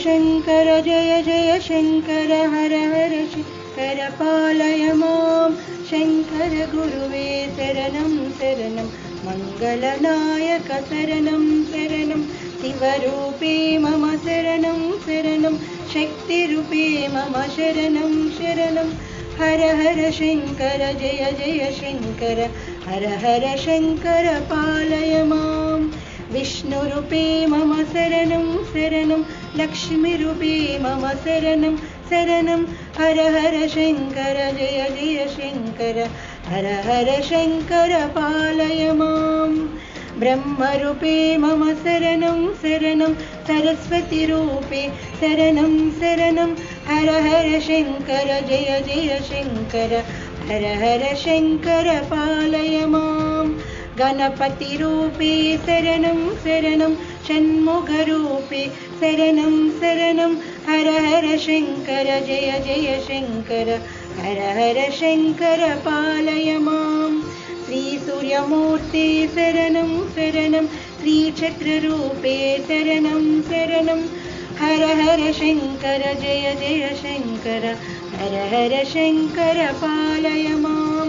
शङ्कर जय जय शङ्कर हर हर शङ्कर पालय मां शङ्कर गुरुवे शरणं शरणं मङ्गलनायक शरणं शरणं शिवरूपे मम शरणं शरणं शक्तिरूपे मम शरणं शरणं हर हर शङ्कर जय जय शङ्कर हर हर शङ्कर पालय मां विष्णुरूपे मम शरणं शरणं लक्ष्मीरूपे मम शरणं शरणं हर हर शङ्कर जय जय शङ्कर हर हर शङ्कर पालय मां ब्रह्मरूपे मम शरणं शरणं सरस्वतीरूपे शरणं शरणं हर हर शङ्कर जय जय शङ्कर हर हर शङ्कर पालय मां गणपतिरूपे शरणं शरणं षण्मुखरूपे शरणं शरणं हर हर शङ्कर जय जय शङ्कर हर हर शङ्कर पालय मां श्रीसूर्यमूर्ते शरणं शरणं श्रीचक्ररूपे शरणं शरणं हर हर शङ्कर जय जय शङ्कर हर हर शङ्कर पालय मां